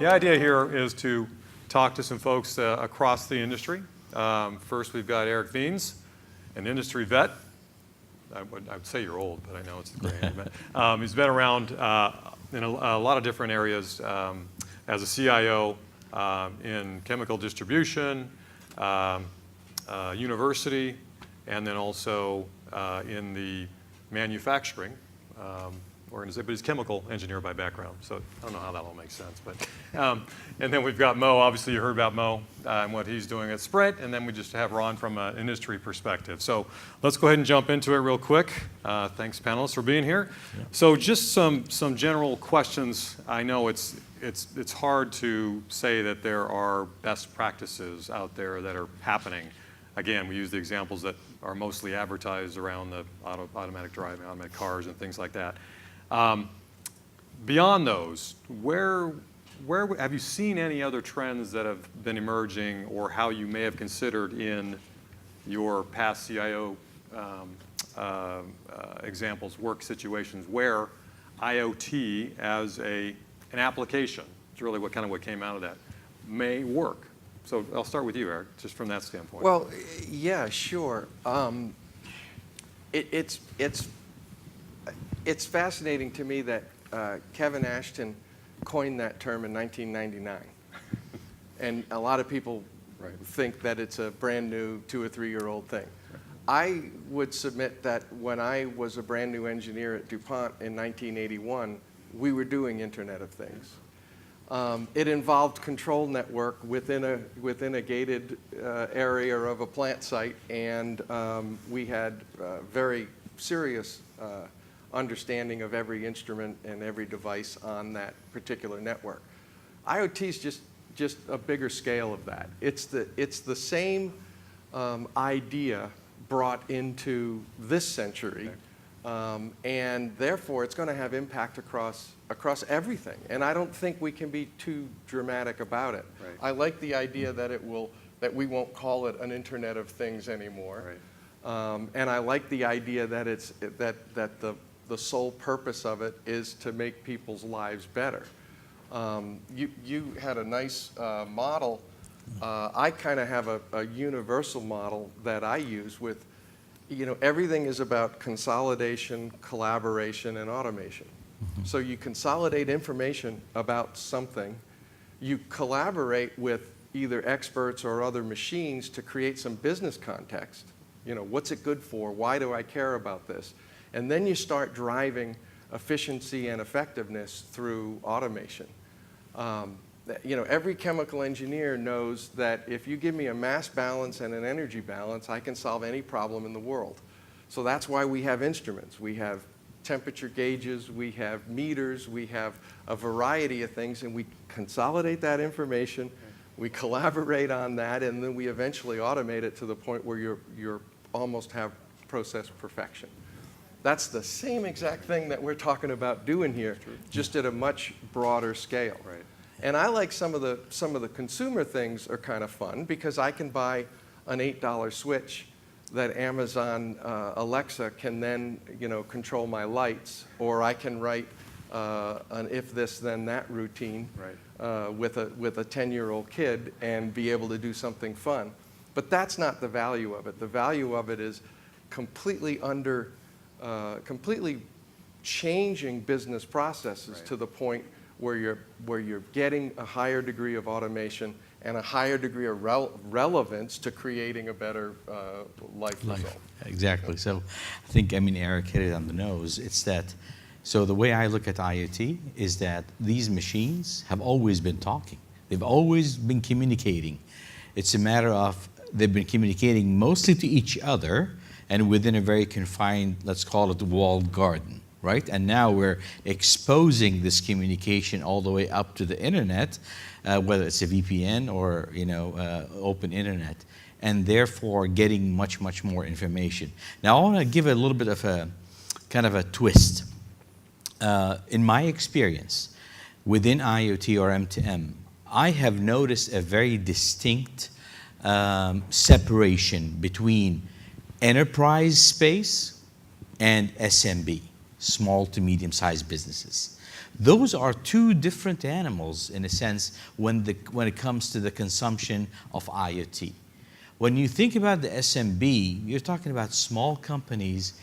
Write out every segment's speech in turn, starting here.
The idea here is to talk to some folks across the industry. First, we've got Eric Wiens, an industry vet. I would say you're old, but I know it's the gray age. He's been around in a lot of different areas as a CIO in chemical distribution, university, and then also in the manufacturing organization, but he's a chemical engineer by background, so I don't know how that all makes sense. But and then we've got Mo. Obviously, you heard about Mo and what he's doing at Sprint, and then we just have Ron from an industry perspective. So let's go ahead and jump into it real quick. Thanks, panelists, for being here. Yeah. So just some general questions. I know it's hard to say that there are best practices out there that are happening. Again, we use the examples that are mostly advertised around the automatic driving, automatic cars, and things like that. Beyond those, where have you seen any other trends that have been emerging, or how you may have considered in your past CIO examples, work situations, where IoT as an application, it's really what came out of that, may work? So I'll start with you, Eric, just from that standpoint. Well, yeah, sure. It's fascinating to me that Kevin Ashton coined that term in 1999. And a lot of people think that it's a brand new 2 or 3 year old thing. I would submit that when I was a brand new engineer at DuPont in 1981, we were doing Internet of Things. It involved control network within a gated area of a plant site, and we had very serious understanding of every instrument and every device on that particular network. IoT is just a bigger scale of that. It's the same idea brought into this century, and therefore it's going to have impact across everything. And I don't think we can be too dramatic about it. Right. I like the idea that we won't call it an Internet of Things anymore. Right. And I like the idea that the sole purpose of it is to make people's lives better. You had a nice model. I kind of have a universal model that I use with, everything is about consolidation, collaboration, and automation. Mm-hmm. So you consolidate information about something, you collaborate with either experts or other machines to create some business context. What's it good for? Why do I care about this? And then you start driving efficiency and effectiveness through automation. Every chemical engineer knows that if you give me a mass balance and an energy balance, I can solve any problem in the world. So that's why we have instruments. We have temperature gauges, we have meters, we have a variety of things, and we consolidate that information, we collaborate on that, and then we eventually automate it to the point where you're almost have process perfection. That's the same exact thing that we're talking about doing here, just at a much broader scale. Right. And I like some of the consumer things are kind of fun, because I can buy an $8 switch that Amazon Alexa can then control my lights, or I can write an if this then that routine with a 10-year-old kid and be able to do something fun. But that's not the value of it. The value of it is completely changing business processes to the point where you're getting a higher degree of automation and a higher degree of relevance to creating a better life result. Exactly. So I think, Eric hit it on the nose. It's that, so the way I look at IoT is that these machines have always been talking. They've always been communicating. It's a matter of they've been communicating mostly to each other and within a very confined, let's call it, walled garden, right? And now we're exposing this communication all the way up to the internet, whether it's a VPN or open internet, and therefore getting much, much more information. Now I want to give a little bit of a kind of a twist. In my experience, within IoT or M2M, I have noticed a very distinct separation between enterprise space and SMB. small to medium-sized businesses. Those are two different animals in a sense when it comes to the consumption of IoT. When you think about the SMB, you're talking about small companies.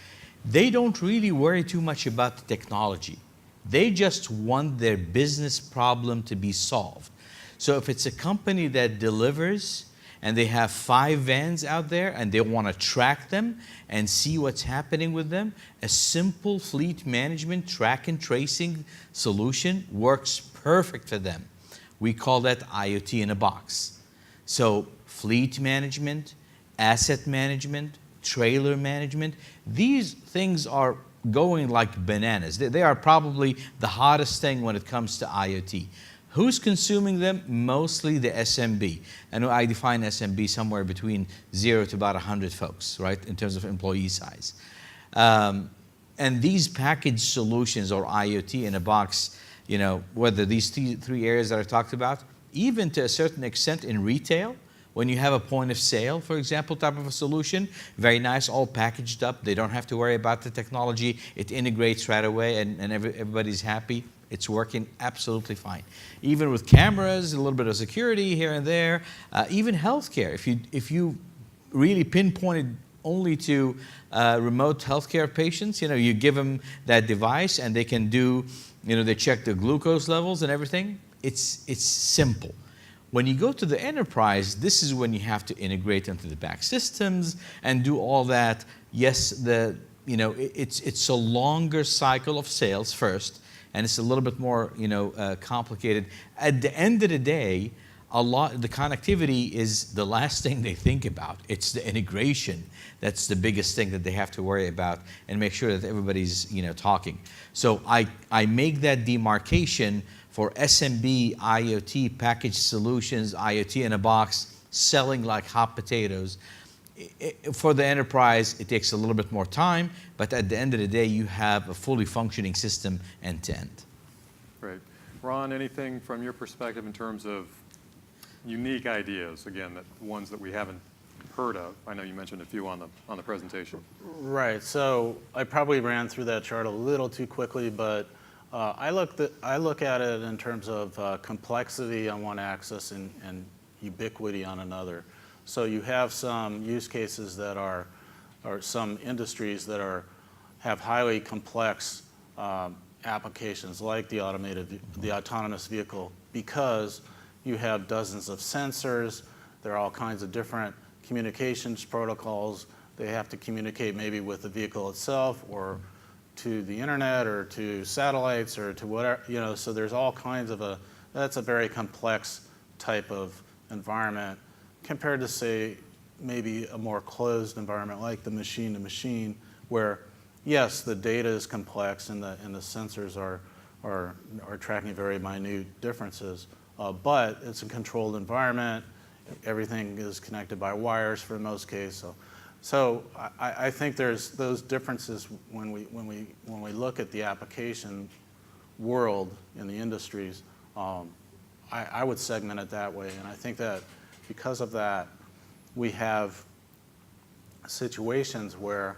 They don't really worry too much about the technology. They just want their business problem to be solved. So if it's a company that delivers and they have 5 vans out there and they want to track them and see what's happening with them, a simple fleet management track and tracing solution works perfect for them. We call that IoT in a box. So fleet management, asset management, trailer management, these things are going like bananas. They are probably the hottest thing when it comes to IoT. Who's consuming them? Mostly the SMB. And I define SMB somewhere between 0 to about 100 folks, right, in terms of employee size. And these packaged solutions or IoT in a box, you know, whether these 3 areas that I talked about, even to a certain extent in retail, when you have a point of sale, for example, type of a solution, very nice, all packaged up. They don't have to worry about the technology. It integrates right away and everybody's happy. It's working absolutely fine. Even with cameras, a little bit of security here and there, even healthcare. If you really pinpointed only to remote healthcare patients, you know, you give them that device and they can do, you know, they check the glucose levels and everything. It's simple. When you go to the enterprise, this is when you have to integrate into the back systems and do all that. Yes, it's a longer cycle of sales first, and it's a little bit more, complicated. At the end of the day, the connectivity is the last thing they think about. It's the integration that's the biggest thing that they have to worry about and make sure that everybody's, talking. So I make that demarcation for SMB, IoT, packaged solutions, IoT in a box, selling like hot potatoes. For the enterprise, it takes a little bit more time, but at the end of the day, you have a fully functioning system end to end. Great. Ron, anything from your perspective in terms of unique ideas, again, ones that we haven't heard of? I know you mentioned a few on the presentation. Right. So I probably ran through that chart a little too quickly, but I look at it in terms of complexity on one axis and ubiquity on another. So you have some use cases that are, or some industries that have highly complex applications, like the autonomous vehicle, because you have dozens of sensors. There are all kinds of different communications protocols. They have to communicate maybe with the vehicle itself, or to the internet, or to satellites, or to whatever, so there's all kinds of that's a very complex type of environment compared to, say, maybe a more closed environment like the machine-to-machine, where, yes, the data is complex and the sensors are tracking very minute differences, but it's a controlled environment. Everything is connected by wires for most cases. So I think there's those differences when we look at the application world in the industries. I would segment it that way, and I think that because of that, we have situations where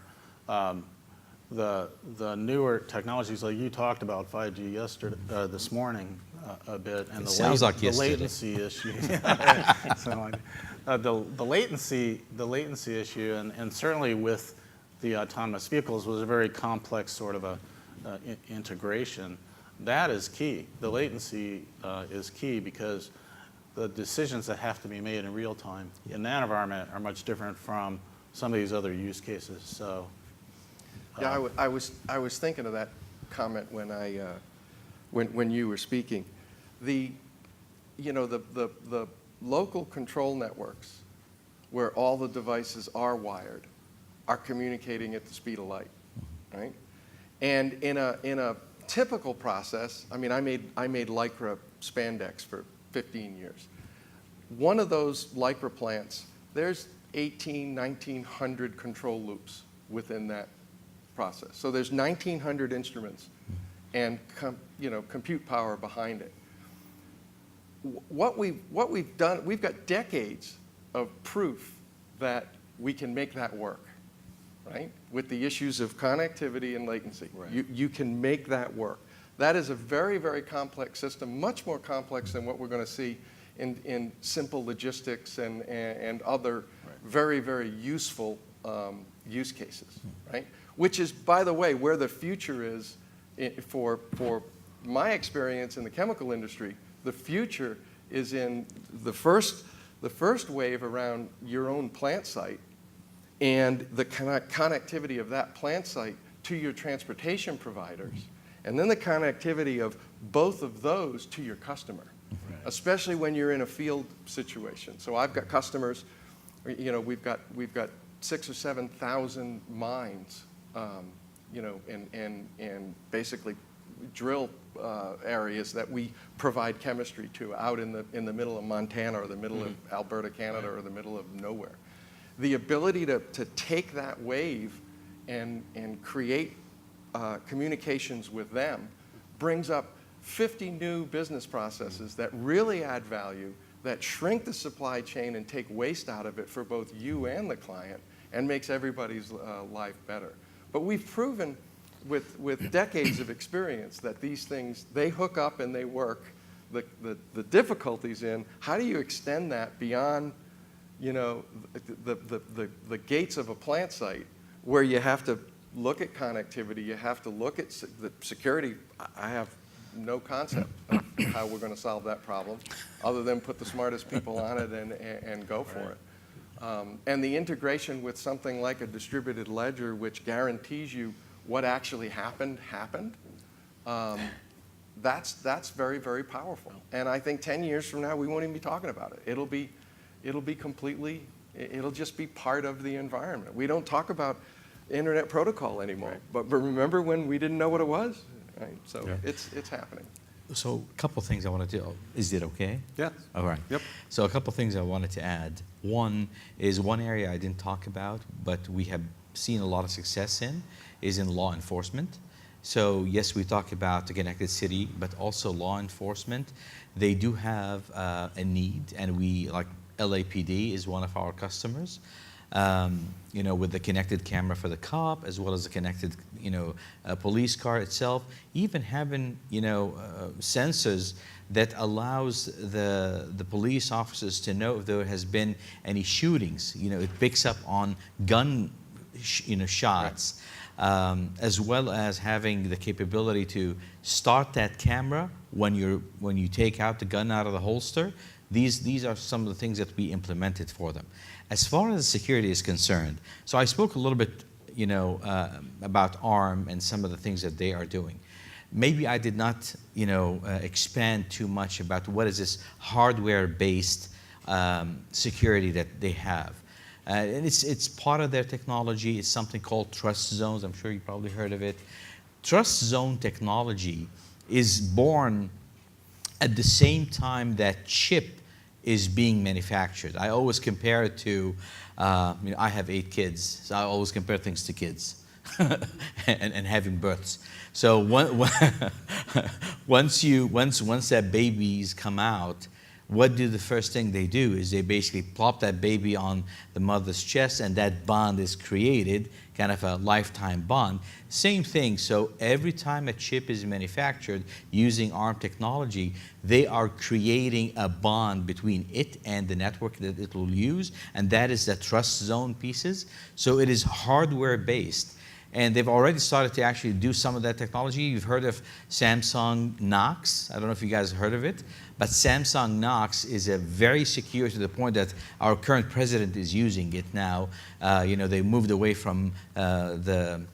the newer technologies, like you talked about 5G this morning a bit, and the latency issue. So, the latency issue, and certainly with the autonomous vehicles, was a very complex sort of integration. That is key. The latency is key because the decisions that have to be made in real time in that environment are much different from some of these other use cases. So, yeah, I was thinking of that comment when you were speaking. The local control networks, where all the devices are wired, are communicating at the speed of light, right? And in a typical process, I mean, I made Lycra spandex for 15 years. One of those Lycra plants, there's 1,900 control loops within that process. So there's 1,900 instruments and compute power behind it. What we've done, we've got decades of proof that we can make that work, right? With the issues of connectivity and latency. Right. You can make that work. That is a very, very complex system, much more complex than what we're going to see in simple logistics and other very, very useful use cases, right? Which is, by the way, where the future is for my experience in the chemical industry. The future is in the first wave around your own plant site and the connectivity of that plant site to your transportation providers, and then the connectivity of both of those to your customer, especially when you're in a field situation. So I've got customers, you know, we've got 6,000 or 7,000 mines, you know, and basically drill areas that we provide chemistry to out in the middle of Montana or the middle of Alberta, Canada, or the middle of nowhere. The ability to take that wave and create communications with them brings up 50 new business processes that really add value, that shrink the supply chain and take waste out of it for both you and the client, and makes everybody's life better. But we've proven with decades of experience that these things, they hook up and they work. The difficulties in how do you extend that beyond, you know, the gates of a plant site, where you have to look at connectivity, you have to look at the security. I have no concept of how we're going to solve that problem, other than put the smartest people on it and go for it. And the integration with something like a distributed ledger, which guarantees you what actually happened. That's very, very powerful. And I think 10 years from now, we won't even be talking about it. It'll be completely, it'll just be part of the environment. We don't talk about internet protocol anymore. Right. But remember when we didn't know what it was? Right? So Yeah. it's happening. So a couple things I wanted to, is it okay? Yeah. All right. Yep. So a couple things I wanted to add. One is one area I didn't talk about, but we have seen a lot of success in, is in law enforcement. So yes, we talk about the connected city, but also law enforcement. They do have a need, and we, like LAPD is one of our customers. You know, with the connected camera for the cop, as well as the connected, you know, police car itself, even having, you know, sensors that allows the police officers to know if there has been any shootings. You know, it picks up on gun, shots, as well as having the capability to start that camera when you take out the gun out of the holster. These are some of the things that we implemented for them. As far as security is concerned, so I spoke a little bit, you know, about ARM and some of the things that they are doing. Maybe I did not, you know, expand too much about what is this hardware-based security that they have. And it's part of their technology. It's something called trust zones. I'm sure you probably heard of it. Trust zone technology is born at the same time that chip is being manufactured. I always compare it to, you know, I have 8 kids, so I always compare things to kids and having births. So once that babies come out, what do the first thing they do is they basically plop that baby on the mother's chest, and that bond is created, kind of a lifetime bond. Same thing, so every time a chip is manufactured using ARM technology, they are creating a bond between it and the network that it will use, and that is the trust zone pieces. So it is hardware based. And they've already started to actually do some of that technology. You've heard of Samsung Knox. I don't know if you guys have heard of it, but Samsung Knox is a very secure, to the point that our current president is using it now. You know, they moved away from the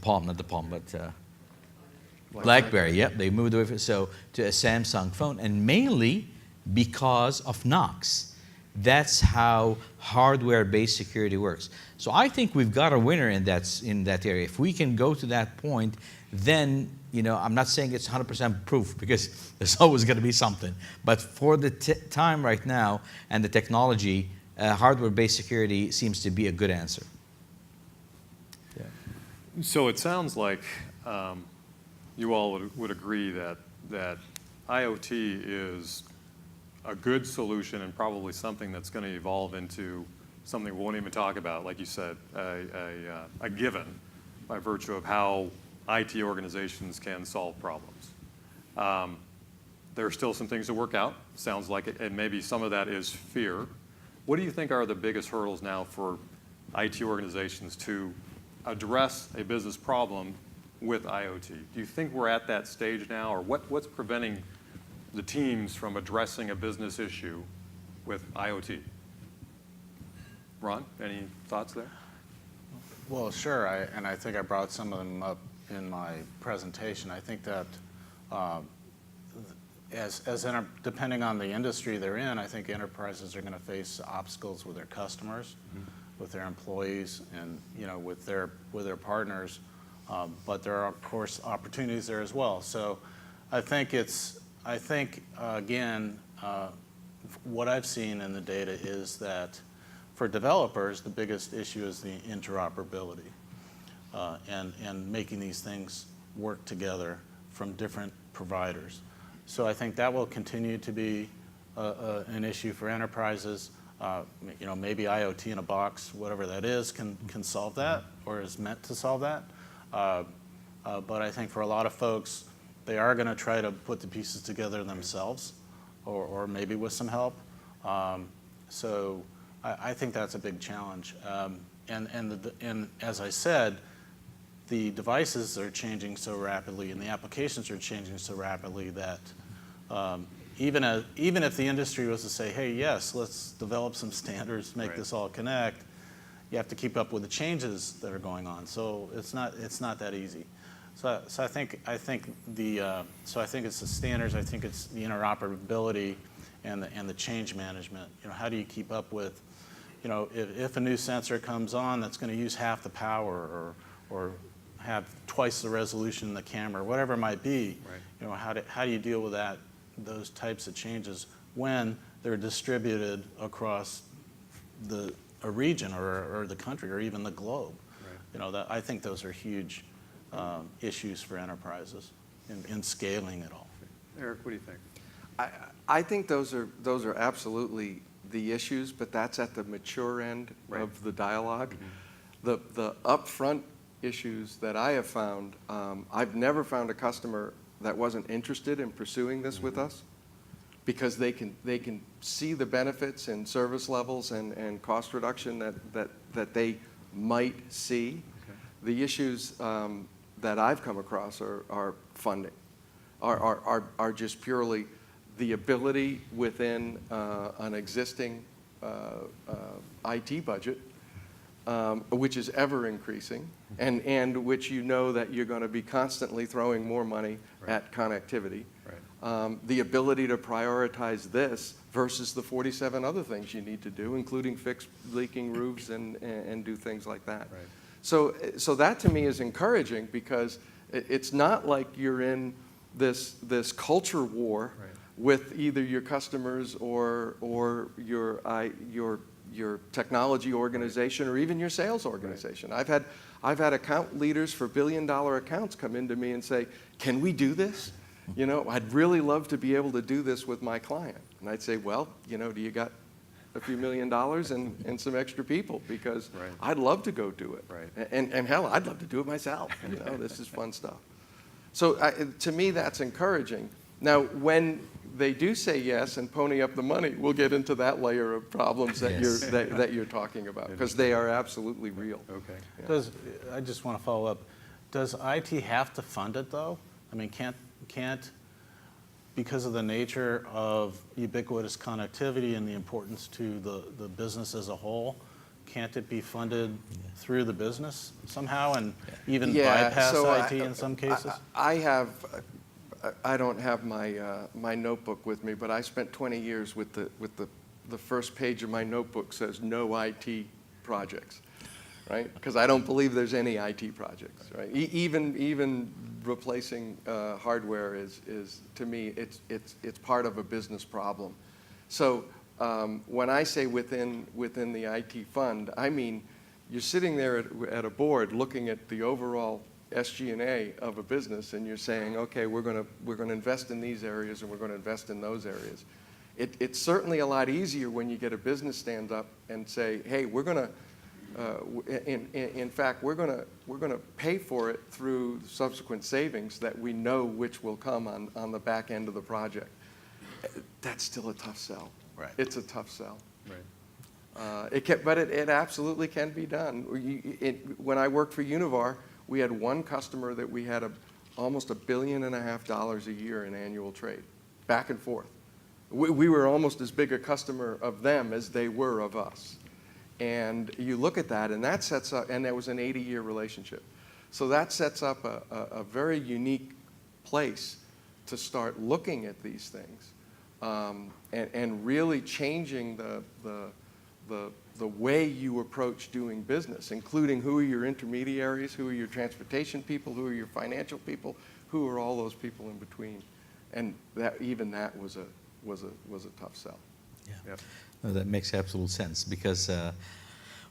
Palm, not the Palm, but BlackBerry. Yep, they moved away from, to a Samsung phone, and mainly because of Knox. That's how hardware-based security works. So I think we've got a winner in that area. If we can go to that point, then, you know, I'm not saying it's 100% proof, because there's always going to be something. But for the time right now and the technology, hardware-based security seems to be a good answer. Yeah. So it sounds like you all would agree that IoT is a good solution, and probably something that's going to evolve into something we won't even talk about, like you said, a given by virtue of how IT organizations can solve problems. There are still some things to work out, sounds like it, and maybe some of that is fear. What do you think are the biggest hurdles now for IT organizations to address a business problem with IoT? Do you think we're at that stage now, or what's preventing the teams from addressing a business issue with IoT? Ron, any thoughts there? Well, sure, and I think I brought some of them up in my presentation. I think that depending on the industry they're in, I think enterprises are going to face obstacles with their customers, with their employees, and with their partners. But there are, of course, opportunities there as well. So I think again, what I've seen in the data is that for developers, the biggest issue is the interoperability and making these things work together from different providers. So I think that will continue to be an issue for enterprises. Maybe IoT in a box, whatever that is, can solve that or is meant to solve that. But I think for a lot of folks, they are going to try to put the pieces together themselves, or maybe with some help. So I think that's a big challenge. And as I said, the devices are changing so rapidly and the applications are changing so rapidly that even if the industry was to say, hey, yes, let's develop some standards, make this all connect, you have to keep up with the changes that are going on. So it's not that easy. So I think it's the standards. I think it's the interoperability and the change management. How do you keep up with, if a new sensor comes on that's going to use half the power or have twice the resolution in the camera, whatever it might be. Right. How do you deal with those types of changes when they're distributed across a region or the country or even the globe? Right. I think those are huge issues for enterprises in scaling it all. Eric, what do you think? I think those are absolutely the issues, but that's at the mature end of the dialogue. Mm-hmm. The upfront issues that I have found, I've never found a customer that wasn't interested in pursuing this with us, because they can see the benefits and service levels and cost reduction that they might see. Okay. The issues that I've come across are funding, are just purely the ability within an existing IT budget, which is ever increasing, and which that you're going to be constantly throwing more money at connectivity. Right. The ability to prioritize this versus the 47 other things you need to do, including fix leaking roofs and do things like that. Right. So that to me is encouraging, because it's not like you're in this culture war with either your customers or your technology organization or even your sales organization. Right. I've had account leaders for billion-dollar accounts come into me and say, "Can we do this? I'd really love to be able to do this with my client." And I'd say, "Well, do you got a few $1 million and some extra people? Because I'd love to go do it. Right. And hell, I'd love to do it myself. This is fun stuff." So to me, that's encouraging. Now, when they do say yes and pony up the money, we'll get into that layer of problems that you're talking about, because they are absolutely real. Okay. Yeah. I just want to follow up. Does IT have to fund it though? I mean, can't because of the nature of ubiquitous connectivity and the importance to the business as a whole, can't it be funded through the business somehow and even bypass IT in some cases? I don't have my notebook with me, but I spent 20 years with the first page of my notebook says no IT projects, right? Because I don't believe there's any IT projects, right? Even replacing hardware is to me it's part of a business problem. So when I say within the IT fund, I mean you're sitting there at a board looking at the overall SG&A of a business, and you're saying, okay, we're going to invest in these areas and we're going to invest in those areas. It's certainly a lot easier when you get a business stand up and say, hey, we're going to, in fact, we're going to pay for it through subsequent savings that we know which will come on the back end of the project. That's still a tough sell. Right. It's a tough sell. Right. But it absolutely can be done. When I worked for Univar, we had one customer that we had almost $1.5 billion a year in annual trade, back and forth. We were almost as big a customer of them as they were of us. And you look at that, and that sets up, and that was an 80-year relationship. So that sets up a very unique place to start looking at these things and really changing the way you approach doing business, including who are your intermediaries, who are your transportation people, who are your financial people, who are all those people in between. And that was a tough sell. Yeah. Yep. No, that makes absolute sense because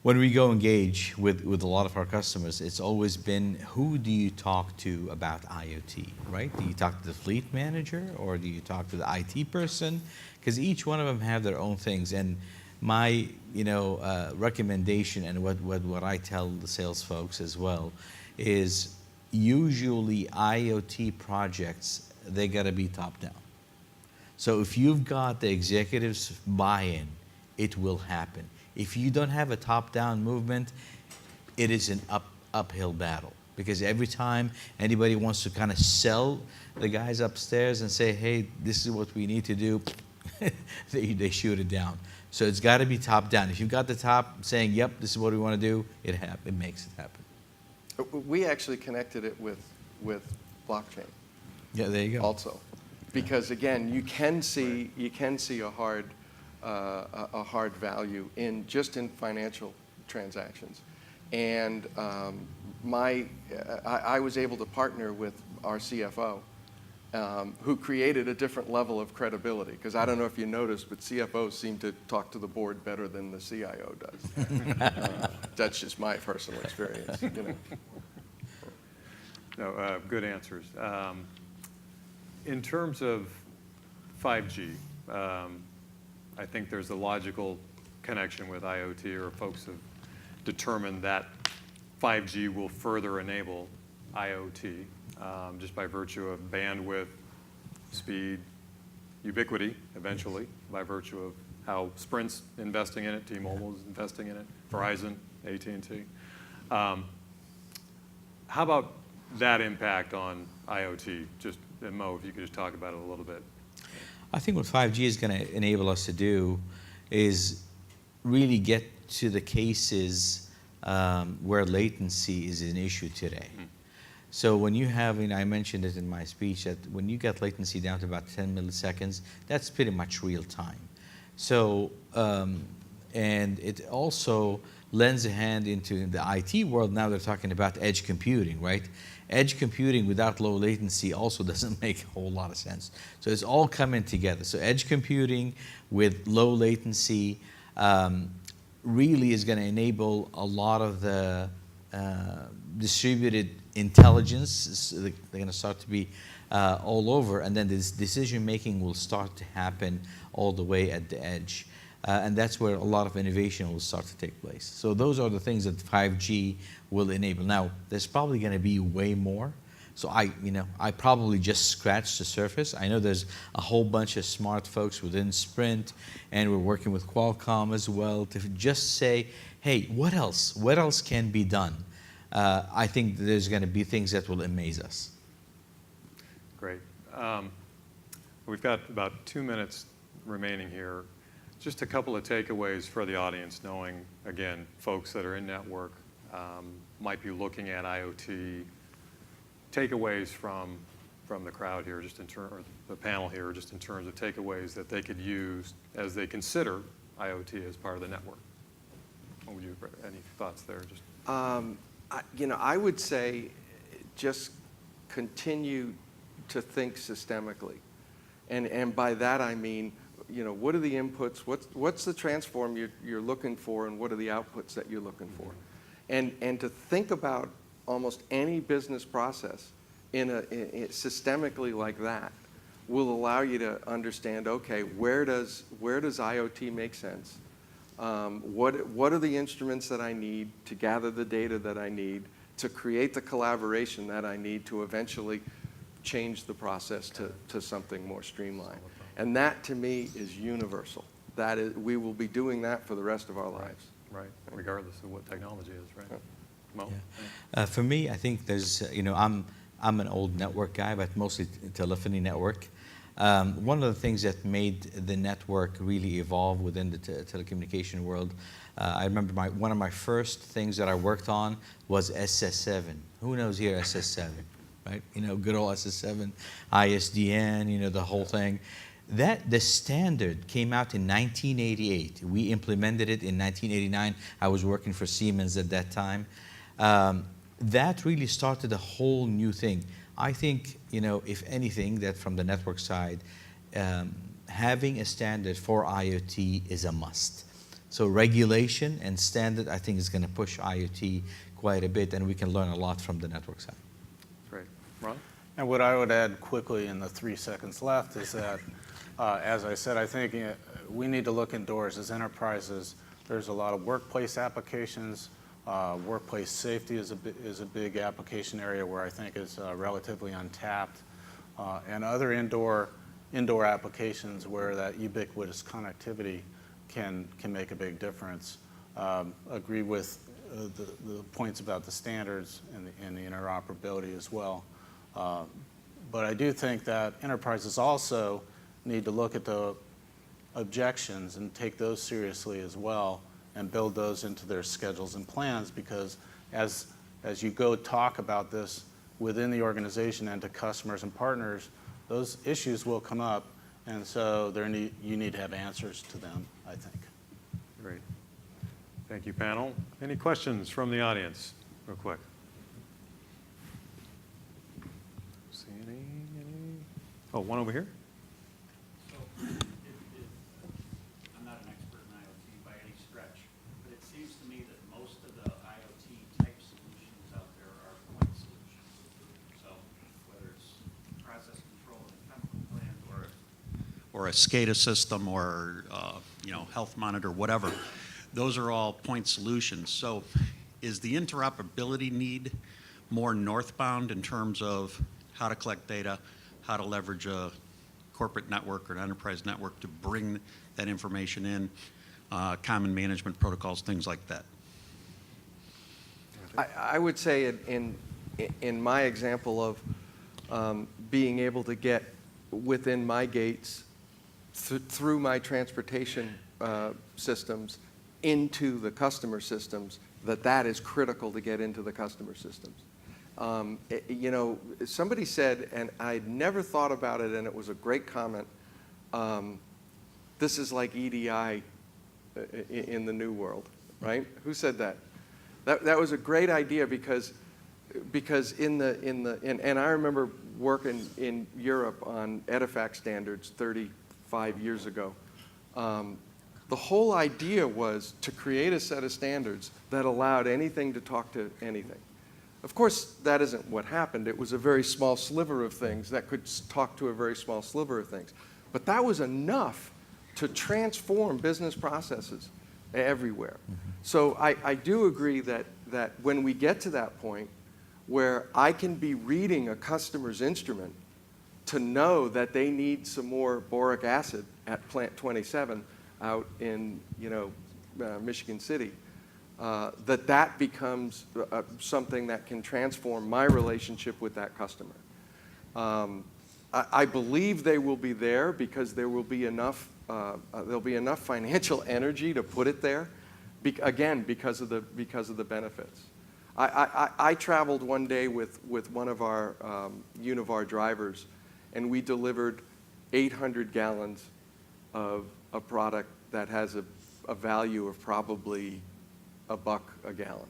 when we go engage with a lot of our customers, it's always been, who do you talk to about IoT, right? Do you talk to the fleet manager or do you talk to the IT person? Because each one of them have their own things. And my recommendation and what I tell the sales folks as well is usually IoT projects, they got to be top down. So if you've got the executives buy-in, it will happen. If you don't have a top-down movement, it is an uphill battle. Because every time anybody wants to kind of sell the guys upstairs and say, hey, this is what we need to do, they shoot it down. So it's got to be top-down. If you've got the top saying, yep, this is what we want to do, it makes it happen. We actually connected it with blockchain. Yeah, there you go. Also, because again, you can see a hard value in financial transactions, and I was able to partner with our CFO, who created a different level of credibility. Because I don't know if you noticed, but CFOs seem to talk to the board better than the CIO does. That's just my personal experience. No, good answers. In terms of 5G, I think there's a logical connection with IoT, or folks have determined that 5G will further enable IoT just by virtue of bandwidth, speed, ubiquity, eventually, by virtue of how Sprint's investing in it, T-Mobile is investing in it, Verizon, AT&T. How about that impact on IoT? Just, Mo, if you could just talk about it a little bit. I think what 5G is going to enable us to do is really get to the cases where latency is an issue today. So when you have, I mentioned it in my speech, that when you get latency down to about 10 milliseconds, that's pretty much real time. So, and it also lends a hand into the IT world. Now they're talking about edge computing, right? Edge computing without low latency also doesn't make a whole lot of sense. So it's all coming together. So edge computing with low latency really is going to enable a lot of the distributed intelligence. They're going to start to be all over, and then this decision making will start to happen all the way at the edge. And that's where a lot of innovation will start to take place. So those are the things that 5G will enable. Now, there's probably going to be way more. So I probably just scratched the surface. I know there's a whole bunch of smart folks within Sprint, and we're working with Qualcomm as well to just say, hey, what else? What else can be done? I think there's going to be things that will amaze us. Great. We've got about 2 minutes remaining here. Just a couple of takeaways for the audience, knowing, again, folks that are in network might be looking at IoT. Takeaways from the crowd here, just in terms, or the panel here, just in terms of takeaways that they could use as they consider IoT as part of the network. What would you, any thoughts there? Just I would say just continue to think systemically, and by that I mean, what are the inputs? What's the transform you're looking for, and what are the outputs that you're looking for? And to think about almost any business process in systemically like that will allow you to understand, okay, where does IoT make sense? What are the instruments that I need to gather the data that I need to create the collaboration that I need to eventually change the process to something more streamlined? And that, to me, is universal. That is, we will be doing that for the rest of our lives. Right, regardless of what technology is, right? Mo? For me, I think there's, I'm an old network guy, but mostly telephony network. One of the things that made the network really evolve within the telecommunication world, I remember one of my first things that I worked on was SS7. Who knows here SS7, right? Good old SS7, ISDN, the whole thing. The standard came out in 1988. We implemented it in 1989. I was working for Siemens at that time. That really started a whole new thing. I think, if anything, that from the network side, having a standard for IoT is a must. So regulation and standard, I think, is going to push IoT quite a bit, and we can learn a lot from the network side. Great. Ron? And what I would add quickly in the 3 seconds left is that, as I said, I think we need to look indoors as enterprises. There's a lot of workplace applications. Workplace safety is a big application area where I think is relatively untapped, and other indoor applications where that ubiquitous connectivity can make a big difference. Agree with the points about the standards and the interoperability as well. But I do think that enterprises also need to look at the objections and take those seriously as well, and build those into their schedules and plans, because as you go talk about this within the organization and to customers and partners, those issues will come up, and so you need to have answers to them, I think. Great. Thank you, panel. Any questions from the audience, real quick? See any? Oh, one over here? I'm not an expert in IoT by any stretch, but it seems to me that most of the IoT type solutions out there are point solutions. So whether it's process control in a chemical plant or a SCADA system or health monitor, whatever, those are all point solutions. So is the interoperability need more northbound in terms of how to collect data, how to leverage a corporate network or an enterprise network to bring that information in, common management protocols, things like that? I would say in my example of being able to get within my gates through my transportation systems into the customer systems, that is critical to get into the customer systems. Somebody said, and I'd never thought about it, and it was a great comment, this is like EDI in the new world, right? Who said that? That was a great idea because and I remember working in Europe on EDIFACT standards 35 years ago. The whole idea was to create a set of standards that allowed anything to talk to anything. Of course, that isn't what happened. It was a very small sliver of things that could talk to a very small sliver of things. But that was enough to transform business processes everywhere. Mm-hmm. So I do agree that when we get to that point where I can be reading a customer's instrument to know that they need some more boric acid at plant 27 out in Michigan City, that becomes something that can transform my relationship with that customer. I believe they will be there because there will be enough there'll be enough financial energy to put it there, again because of the benefits. I traveled one day with one of our Univar drivers, and we delivered 800 gallons of a product that has a value of probably $1 a gallon.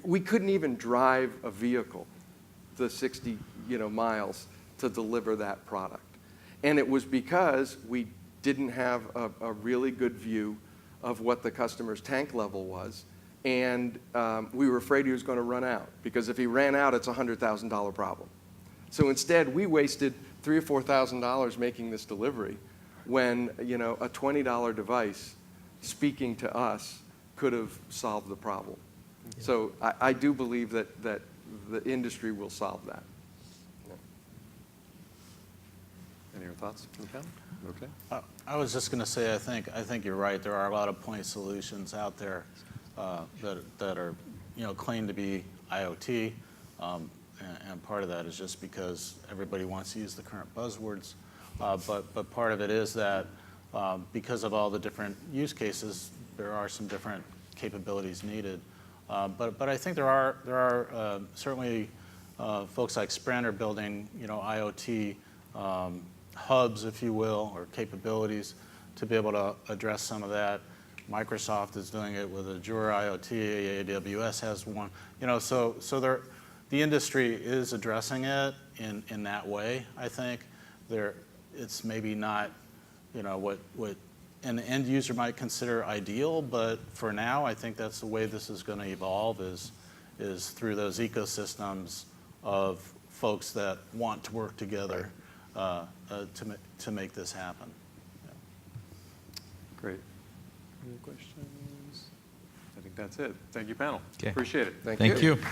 We couldn't even drive a vehicle the 60 miles to deliver that product. And it was because we didn't have a really good view of what the customer's tank level was, and we were afraid he was going to run out, because if he ran out, it's a $100,000 problem. So instead, we wasted $3,000 or $4,000 making this delivery when, you know, a $20 device speaking to us could have solved the problem. So I do believe that the industry will solve that. Any other thoughts from the panel? Okay. I was just going to say, I think you're right. There are a lot of point solutions out there that are, you know, claim to be IoT, and part of that is just because everybody wants to use the current buzzwords. But part of it is that because of all the different use cases, there are some different capabilities needed. But I think there are certainly folks like Sprint are building, you know, IoT hubs, if you will, or capabilities to be able to address some of that. Microsoft is doing it with Azure IoT. AWS has one. You know, so the industry is addressing it in that way. I think it's maybe not, you know, what an end user might consider ideal, but for now, I think that's the way this is going to evolve is through those ecosystems of folks that want to work together to make this happen. Yeah. Great. Any questions? I think that's it. Thank you, panel. Okay. Appreciate it. Thank Thank you. you.